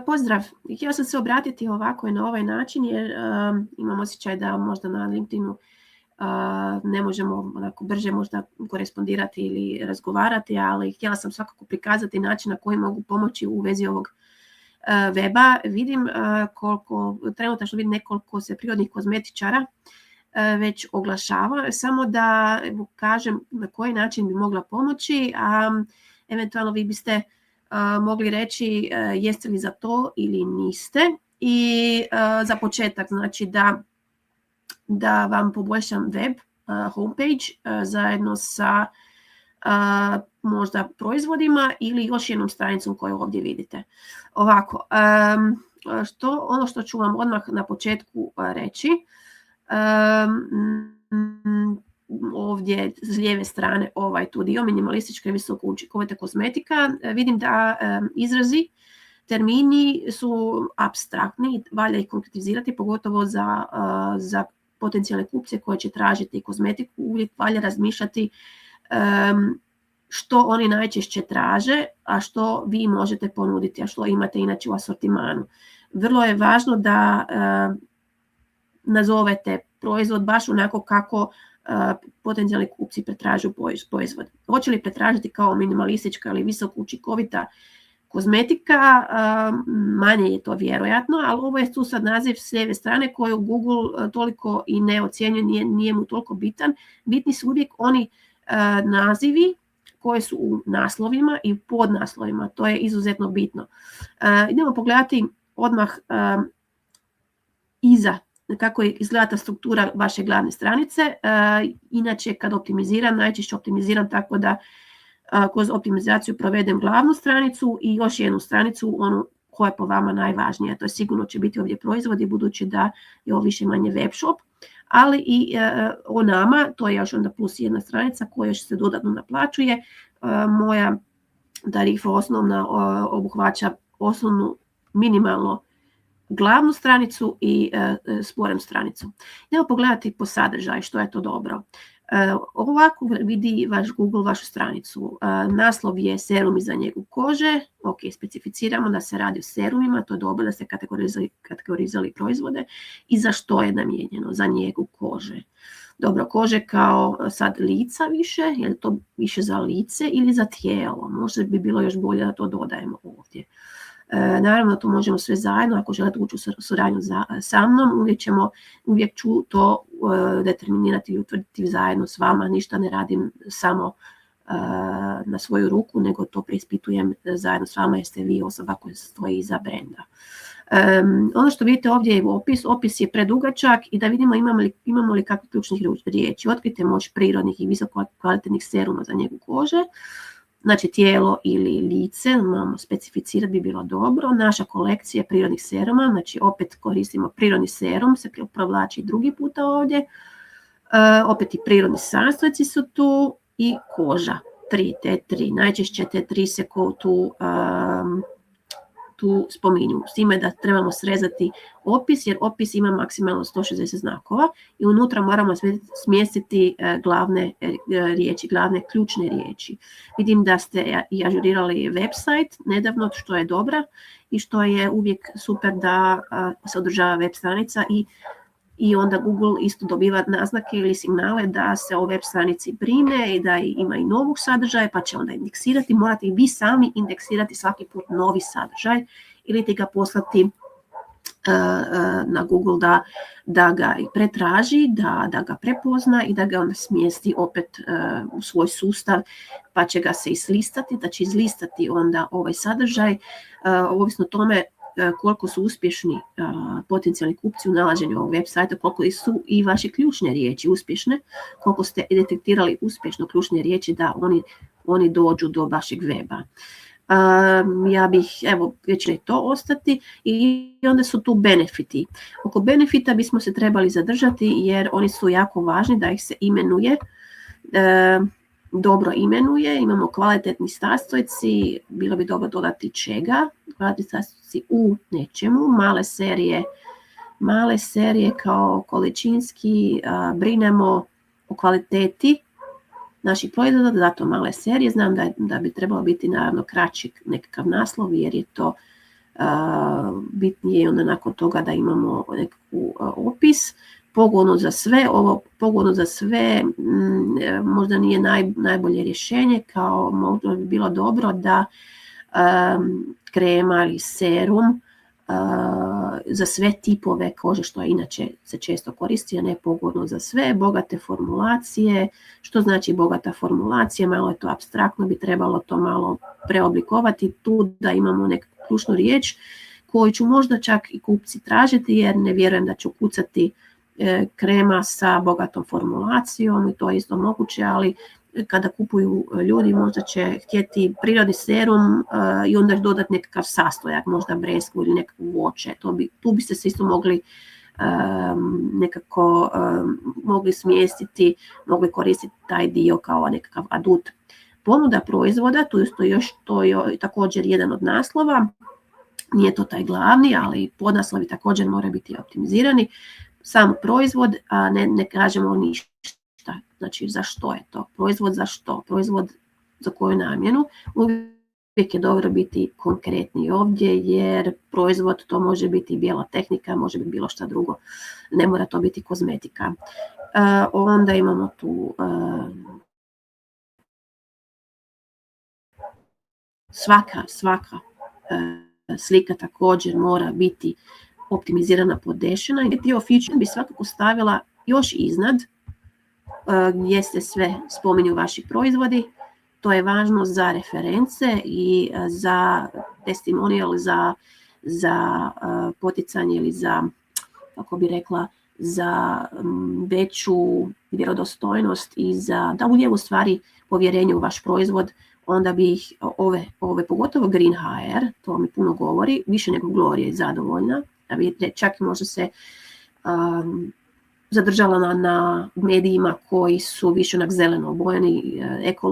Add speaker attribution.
Speaker 1: Pozdrav, htjela sam se obratiti ovako i na ovaj način jer imam osjećaj da možda na LinkedInu ne možemo onako brže možda korespondirati ili razgovarati, ali htjela sam svakako prikazati način na koji mogu pomoći u vezi ovog weba. Vidim trenutačno vidim nekoliko se prirodnih kozmetičara već oglašava, samo da kažem na koji način bi mogla pomoći, a eventualno vi biste mogli reći jeste li za to ili niste. I za početak, znači da vam poboljšam web homepage zajedno sa možda proizvodima ili još jednom stranicom koju ovdje vidite. Ovako, ono što ću vam odmah na početku reći, ovdje s lijeve strane ovaj tu dio minimalistička i visoko učinkovita kozmetika, vidim da izrazi, termini su apstraktni, valja ih konkretizirati, pogotovo za potencijalne kupce koje će tražiti kozmetiku. Uvijek valja razmišljati što oni najčešće traže, a što vi možete ponuditi, a što imate inače u asortimanu. Vrlo je važno da nazovete proizvod baš onako kako potencijalni kupci pretražuju proizvod. Hoće li pretražiti kao minimalistička ili visoko učinkovita kozmetika, manje je to vjerojatno, ali ovo je tu sad naziv s lijeve strane koju Google toliko i ne ocjenjuje, nije mu toliko bitan. Bitni su uvijek oni nazivi koji su u naslovima i podnaslovima, to je izuzetno bitno. Idemo pogledati odmah iza kako izgleda ta struktura vaše glavne stranice. Inače, kad optimiziram, najčešće optimiziram tako da kroz optimizaciju provedem glavnu stranicu i još jednu stranicu, onu koja je po vama najvažnija. To je sigurno će biti ovdje proizvodi, budući da je ovo više manje web shop, ali i o nama, to je još onda plus jedna stranica koja još se dodatno naplaćuje. Moja tarifa osnovna obuhvaća osnovnu minimalno glavnu stranicu i sporen stranicu. Idemo pogledati po sadržaju što je to dobro. Ovako vidi vaš Google vašu stranicu. Naslov je serumi za njegu kože. Ok, specificiramo da se radi o serumima, to je dobro da ste kategorizali proizvode. I za što je namijenjeno? Za njegu kože. Dobro, kože kao sad lica više, je li to više za lice ili za tijelo? Možda bi bilo još bolje da to dodajemo ovdje. Naravno, to možemo sve zajedno, ako želite ući u suradnju sa mnom, uvijek ću to determinirati i utvrditi zajedno s vama, ništa ne radim samo na svoju ruku, nego to preispitujem zajedno s vama jer ste vi osoba koja stoji iza brenda. Ono što vidite ovdje je opis je predugačak i da vidimo imamo li kakvih ključnih riječi. Otkrite moć prirodnih i visoko kvalitetnih seruma za njegu kože. Znači tijelo ili lice, moramo specificirati bi bilo dobro. Naša kolekcija prirodnih seruma, znači opet koristimo prirodni serum, se provlači drugi puta ovdje. Opet i prirodni sastojci su tu i koža, T3. Najčešće T3 se tu spominju. S time da trebamo srezati opis, jer opis ima maksimalno 160 znakova i unutra moramo smjestiti glavne riječi, glavne ključne riječi. Vidim da ste i ažurirali website nedavno, što je dobra i što je uvijek super da se održava web stranica i onda Google isto dobiva naznake ili signale da se o web stranici brine i da ima i novog sadržaja, pa će onda indeksirati. Morate i vi sami indeksirati svaki put novi sadržaj ili ti ga poslati na Google da ga pretraži, da ga prepozna i da ga onda smjesti opet u svoj sustav, pa će ga se izlistati, da će izlistati onda ovaj sadržaj, ovisno tome koliko su uspješni potencijalni kupci u nalaženju ovog web sajta, koliko su i vaše ključne riječi uspješne, koliko ste detektirali uspješno ključne riječi da oni dođu do vašeg weba. Ja bih, već će to ostati i onda su tu benefiti. Oko benefita bismo se trebali zadržati jer oni su jako važni da ih se imenuje, dobro imenuje, imamo kvalitetni sastojci, bilo bi dobro dodati čega, kvalitetni sastojci u nečemu, male serije kao količinski, brinemo o kvaliteti naših proizvoda, zato male serije, znam da bi trebalo biti naravno kraći nekakav naslov jer je to bitnije je onda nakon toga da imamo nekakvu opis. Pogodno za sve, ovo pogodno za sve možda nije najbolje rješenje, kao možda bi bilo dobro da krema ili serum za sve tipove kože, što inače se često koristi, a ne pogodno za sve, bogate formulacije. Što znači bogata formulacija? Malo je to apstraktno, bi trebalo to malo preoblikovati tu da imamo neku ključnu riječ koju ću možda čak i kupci tražiti, jer ne vjerujem da ću kucati krema sa bogatom formulacijom i to je isto moguće, ali kada kupuju ljudi možda će htjeti prirodni serum i onda dodati nekakav sastojak, možda bresku ili nekakvo voće. Tu biste se isto mogli nekako mogli smjestiti, mogli koristiti taj dio kao nekakav adut. Ponuda proizvoda, to je također jedan od naslova, nije to taj glavni, ali podnaslovi također moraju biti optimizirani. Sam proizvod, a ne kažemo ništa. Znači za što je to? Proizvod za što? Proizvod za koju namjenu? Uvijek je dobro biti konkretni ovdje, jer proizvod to može biti bijela tehnika, može biti bilo šta drugo. Ne mora to biti kozmetika. Onda imamo tu svaka slika također mora biti optimizirana, podešena. I dio feature bi svakako stavila još iznad gdje se sve spominju vaši proizvodi. To je važno za reference i za testimonial, za poticanje ili za, kako bi rekla, za veću vjerodostojnost i da ulijevu stvari povjerenje u vaš proizvod. Onda bi ih ove pogotovo Green HR, to mi puno govori, više nego Gloria je zadovoljna. Čak i možda se zadržala na medijima koji su više onak zeleno obojeni, ekološki.